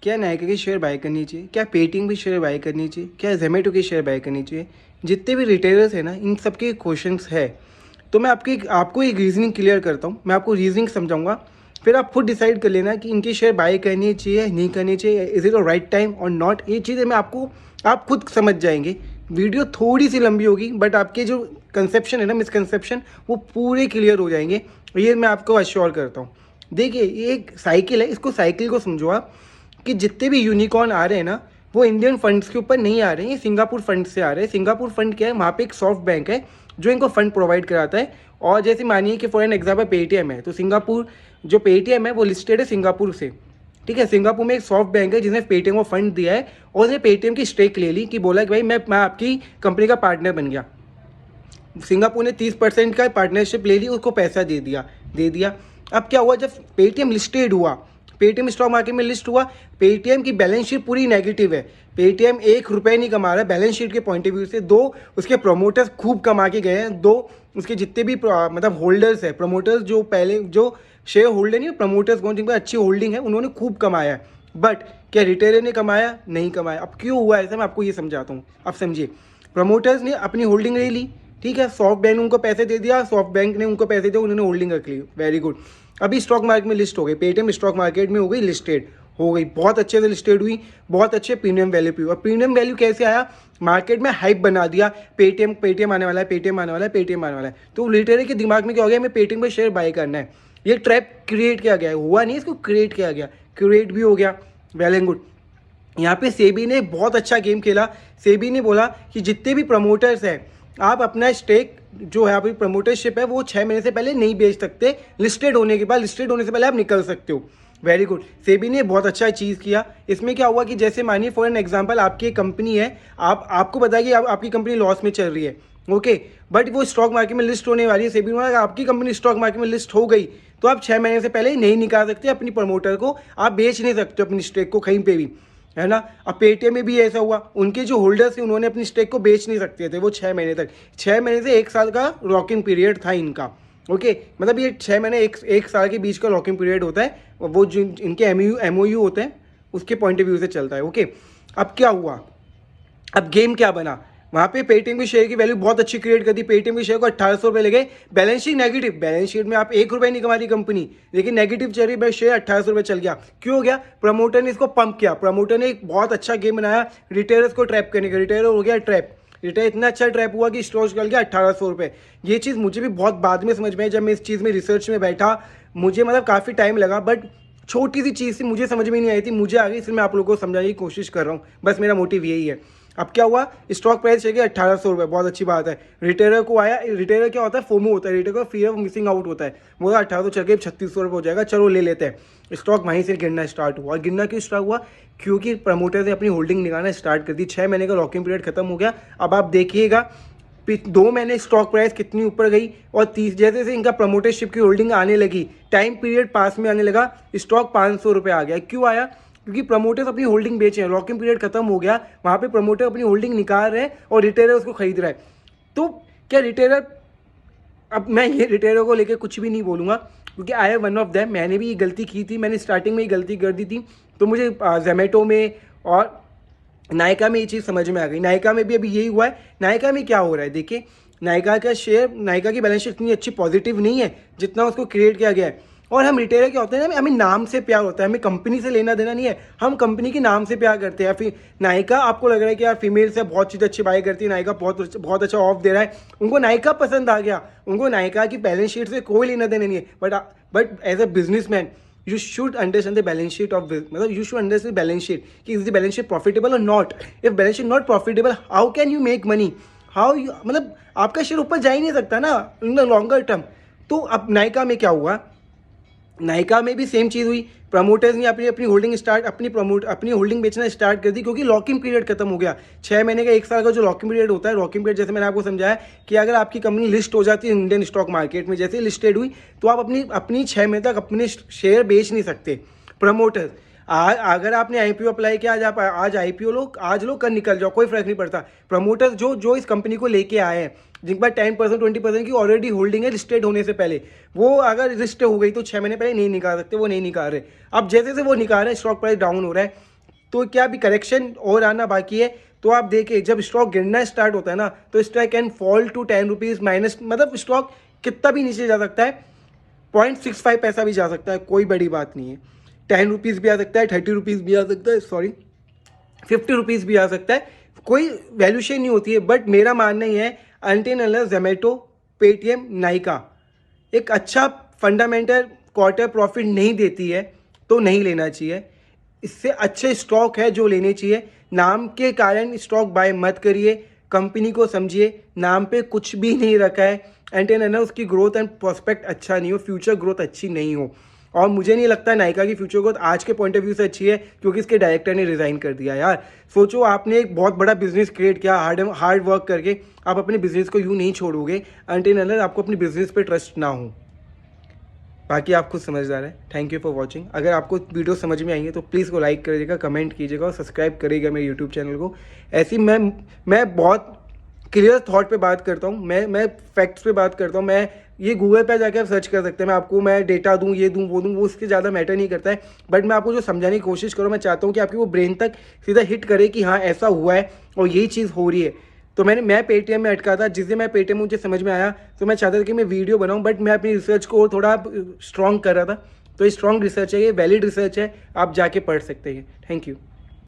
क्या नायका के share bye करनी चाहिए, क्या पेटीएम की शेयर बाय करनी चाहिए, क्या जोमेटो की शेयर बाय करनी चाहिए, जितने भी रिटेलर्स हैं ना इन सब के क्वेश्चंस है। तो मैं आपको एक रीजनिंग क्लियर करता हूँ, मैं आपको रीजनिंग समझाऊंगा, फिर आप खुद डिसाइड कर लेना कि इनकी शेयर बाय करनी चाहिए नहीं करनी चाहिए, is it a right time और नॉट। ये चीज़ें मैं आपको आप खुद समझ जाएंगे। वीडियो थोड़ी सी लंबी होगी बट आपके जो कंसेप्शन है ना, मिसकंसेप्शन, वो पूरे क्लियर हो जाएंगे, ये मैं आपको अश्योर करता हूँ। देखिए ये एक साइकिल है, इसको साइकिल को समझो आप, कि जितने भी यूनिकॉर्न आ रहे हैं ना वो इंडियन फंड्स के ऊपर नहीं आ रहे हैं, ये सिंगापुर फंड से आ रहे हैं। सिंगापुर फंड क्या है, वहाँ पे एक सॉफ्ट बैंक है जो इनको फंड प्रोवाइड कराता है। और जैसे मानिए कि फॉर एन एग्जाम्पल पेटीएम है, तो सिंगापुर जो पेटीएम है वो लिस्टेड है सिंगापुर से, ठीक है। सिंगापुर में एक सॉफ्ट बैंक है जिसने पेटीएम को फंड दिया है और उसने पेटीएम की स्टेक ले ली, कि बोला कि भाई मैं आपकी कंपनी का पार्टनर बन गया। सिंगापुर ने 30% का पार्टनरशिप ले ली, उसको पैसा दे दिया। अब क्या हुआ, जब पेटीएम लिस्टेड हुआ, पेटीएम स्टॉक मार्केट में लिस्ट हुआ, पेटीएम की बैलेंस शीट पूरी नेगेटिव है। पेटीएम 1 रुपये नहीं कमा रहा है बैलेंस शीट के पॉइंट ऑफ व्यू से। दो उसके प्रमोटर्स खूब कमा के गए हैं, दो उसके जितने भी मतलब होल्डर्स है, प्रमोटर्स जो पहले जो शेयर होल्डर नहीं, प्रमोटर्स कौन जिनकी अच्छी होल्डिंग है, उन्होंने खूब कमाया है। बट क्या रिटेलर ने कमाया? नहीं कमाया। अब क्यों हुआ ऐसा, मैं आपको ये समझाता हूँ। अब समझिए, प्रमोटर्स ने अपनी होल्डिंग ले ली, ठीक है, सॉफ्ट बैंक ने उनको पैसे दे दिया, सॉफ्ट बैंक ने उनको पैसे दिए, उन्होंने होल्डिंग रख ली, वेरी गुड। अभी स्टॉक मार्केट में लिस्ट हो गई, पेटीएम स्टॉक मार्केट में हो गई लिस्टेड, हो गई, बहुत अच्छे से लिस्टेड हुई, बहुत अच्छे प्रीमियम वैल्यू पे हुआ। प्रीमियम वैल्यू कैसे आया, मार्केट में हाइप बना दिया, पेटीएम आने वाला है, पेटीएम आने वाला है, पेटीएम आने वाला है। तो रिटेलर के दिमाग में क्या हो गया, हमें पेटीएम पर शेयर बाय करना है। ये ट्रैप क्रिएट किया गया है, हुआ नहीं, इसको क्रिएट किया गया, क्रिएट भी हो गया, वेल एंड गुड। यहाँ पे सेबी ने बहुत अच्छा गेम खेला। सेबी ने बोला कि जितने भी प्रमोटर्स हैं, आप अपना स्टेक जो है, आपकी प्रमोटरशिप है, वो 6 महीने से पहले नहीं बेच सकते, लिस्टेड होने के बाद, लिस्टेड होने से पहले आप निकल सकते हो। वेरी गुड, सेबी ने बहुत अच्छा चीज़ किया। इसमें क्या हुआ कि जैसे मानिए फॉर एन एग्जांपल आपकी एक कंपनी है, आपको बताया कि आपकी कंपनी लॉस में चल रही है, ओके, बट वो स्टॉक मार्केट में लिस्ट होने वाली है। सेबी ने बोला आपकी कंपनी स्टॉक मार्केट में लिस्ट हो गई तो आप 6 महीने से पहले नहीं निकाल सकते अपनी प्रमोटर को, आप बेच नहीं सकते अपनी स्टेक को कहीं पे भी, है ना। अब पेटीएम में भी ऐसा हुआ, उनके जो होल्डर्स थे उन्होंने अपनी स्टेक को बेच नहीं सकते थे, वो 6 महीने तक, 6 महीने से 1 साल का लॉकिंग पीरियड था इनका, ओके। मतलब ये 6 महीने एक साल के बीच का लॉकिंग पीरियड होता है, वो जो इनके एमओयू होते हैं उसके पॉइंट ऑफ व्यू से चलता है, ओके। अब क्या हुआ, अब गेम क्या बना, वहाँ पे पेटीएम की शेयर की वैल्यू बहुत अच्छी क्रिएट कर दी, पेटीएम की शेयर को 1800 रुपये लगे, balance sheet negative, balance sheet में आप 1 रुपये नहीं कमा रही कंपनी, लेकिन नेगेटिव चल रही, शेयर 1800 रुपये चल गया। क्यों हो गया, प्रमोटर ने इसको पंप किया, प्रमोटर ने एक बहुत अच्छा गेम बनाया रिटेलर्स को ट्रैप करने का, रिटेलर हो गया ट्रैप, रिटेलर इतना अच्छा ट्रैप हुआ कि स्टॉक चल गया 1800 रुपये। ये चीज़ मुझे भी बहुत बाद में समझ में आई, जब मैं इस चीज़ में रिसर्च में बैठा, मुझे मतलब काफ़ी टाइम लगा, बट छोटी सी चीज़ थी, मुझे समझ में नहीं आई थी, मुझे आ गई, इसलिए मैं आप लोगों को समझाने की कोशिश कर रहा हूँ, बस मेरा मोटिव यही है। अब क्या हुआ, स्टॉक प्राइस चल गया 1800 रुपये, बहुत अच्छी बात है। रिटेलर को आया, रिटेलर क्या होता है, फोमो होता है, रिटेलर को फियर ऑफ मिसिंग आउट होता है, बोला 1800 चल गए 3600 रुपये हो जाएगा, चलो ले लेते हैं। स्टॉक वहीं से गिरना स्टार्ट हुआ। गिरना क्यों स्टार्ट हुआ, क्योंकि प्रमोटर ने अपनी होल्डिंग निकालना स्टार्ट कर दी, 6 महीने का लॉकिंग पीरियड खत्म हो गया। अब आप देखिएगा 2 महीने स्टॉक प्राइस कितनी ऊपर गई, और 30 जैसे जैसे इनका प्रमोटरशिप की होल्डिंग आने लगी, टाइम पीरियड पास में आने लगा, स्टॉक 500 रुपये आ गया। क्यों आया, क्योंकि प्रमोटर्स अपनी होल्डिंग बेचे हैं, लॉकिंग पीरियड खत्म हो गया, वहाँ पे प्रमोटर अपनी होल्डिंग निकाल रहे हैं और रिटेलर उसको खरीद रहा है। तो क्या रिटेलर, अब मैं ये रिटेलर को लेकर कुछ भी नहीं बोलूँगा, क्योंकि I am one of them, मैंने भी ये गलती की थी, मैंने स्टार्टिंग में ही गलती कर दी थी। तो मुझे जोमेटो में और नायका में ये चीज़ समझ में आ गई। नायका में भी अभी यही हुआ है। नायका में क्या हो रहा है, देखिए नायका का शेयर, नायका की बैलेंस शीट इतनी अच्छी पॉजिटिव नहीं है जितना उसको क्रिएट किया गया है। और हम रिटेलर क्या होते हैं ना, हमें नाम से प्यार होता है, हमें कंपनी से लेना देना नहीं है, हम कंपनी के नाम से प्यार करते हैं। फिर नायका, आपको लग रहा है कि यार फीमेल से बहुत चीज़ अच्छी बाई करती है, नायका बहुत अच्छा ऑफ दे रहा है, उनको नायका पसंद आ गया, उनको नायका की बैलेंस शीट से कोई लेना देना नहीं है। But as a businessman you should understand the balance sheet of मतलब you should understand the balance sheet कि is the balance sheet profitable or not. if balance sheet not profitable, how can you make money, how you, मतलब आपका share ऊपर जा ही नहीं सकता ना in the longer term. तो अब नायका में क्या हुआ, नायका में भी सेम चीज़ हुई, प्रमोटर्स ने अपनी होल्डिंग बेचना स्टार्ट कर दी, क्योंकि लॉकिंग पीरियड खत्म हो गया। 6 महीने का 1 साल का जो लॉकिंग पीरियड होता है, लॉकिंग पीरियड जैसे मैंने आपको समझाया कि अगर आपकी कंपनी लिस्ट हो जाती है इंडियन स्टॉक मार्केट में, जैसे लिस्टेड हुई, तो आप अपनी 6 महीने तक अपने शेयर बेच नहीं सकते। प्रमोटर्स, अगर आपने आईपीओ अप्लाई किया, आज आईपीओ लो, आज लो, कल निकल जाओ, कोई फर्क नहीं पड़ता। प्रमोटर्स जो इस कंपनी को लेके आए हैं, जिनके पास 10% 20% की ऑलरेडी होल्डिंग है लिस्टेड होने से पहले, वो अगर लिस्ट हो गई तो 6 महीने पहले नहीं निकाल सकते, वो नहीं निकाल रहे। अब जैसे से वो निकाल रहे हैं, स्टॉक प्राइस डाउन हो रहा है, तो क्या अभी करेक्शन और आना बाकी है। तो आप देखिए जब स्टॉक गिरना स्टार्ट होता है ना तो stock can fall to 10 rupees minus, मतलब स्टॉक कितना भी नीचे जा सकता है, 0.65 पैसा भी जा सकता है, कोई बड़ी बात नहीं है। 10 रुपीज़ भी आ सकता है, 30 रुपीज़ भी आ सकता है, सॉरी 50 रुपीज़ भी आ सकता है, कोई वैल्यूशन नहीं होती है। बट मेरा मानना ये है until unless Zomato, Paytm, Nykaa एक अच्छा फंडामेंटल क्वार्टर प्रॉफिट नहीं देती है तो नहीं लेना चाहिए। इससे अच्छे स्टॉक है जो लेने चाहिए। नाम के कारण स्टॉक बाय मत करिए, कंपनी को समझिए, नाम पे कुछ भी नहीं रखा है एंड ना उसकी ग्रोथ एंड प्रोस्पेक्ट अच्छा नहीं हो, फ्यूचर ग्रोथ अच्छी नहीं हो। और मुझे नहीं लगता नायका की फ्यूचर ग्रोथ आज के पॉइंट ऑफ व्यू से अच्छी है क्योंकि इसके डायरेक्टर ने रिजाइन कर दिया। यार सोचो, आपने एक बहुत बड़ा बिजनेस क्रिएट किया हार्ड वर्क करके, आप अपने बिजनेस को यूँ नहीं छोड़ोगे अनटिल अनलेस आपको अपने बिजनेस पे ट्रस्ट ना हो। बाकी आप खुद समझदार है। Thank you for watching. अगर आपको वीडियो समझ में आई है तो प्लीज़ को लाइक करिएगा, कमेंट कीजिएगा और सब्सक्राइब करिएगा मेरे यूट्यूब चैनल को। ऐसी मैं बहुत क्लियर थॉट पे बात करता हूँ, मैं फैक्ट्स पे बात करता हूँ। मैं ये गूगल पे जाकर आप सर्च कर सकते हैं, मैं डेटा दूँ, ये दूँ, वो दूँ, वो उसके ज़्यादा मैटर नहीं करता है। बट मैं आपको जो समझाने की कोशिश करूँ, मैं चाहता हूँ कि आपकी वो ब्रेन तक सीधा हिट करे कि हाँ ऐसा हुआ है और यही चीज़ हो रही है। तो मैं पेटीएम में अटका था, जिस दिन मैं पेटीएम मुझे समझ में आया तो मैं चाहता था कि मैं वीडियो बनाऊं, बट मैं अपनी रिसर्च को और थोड़ा स्ट्रॉन्ग कर रहा था। तो ये स्ट्रॉन्ग रिसर्च है, ये वैलिड रिसर्च है, आप जाके पढ़ सकते हैं। Thank you.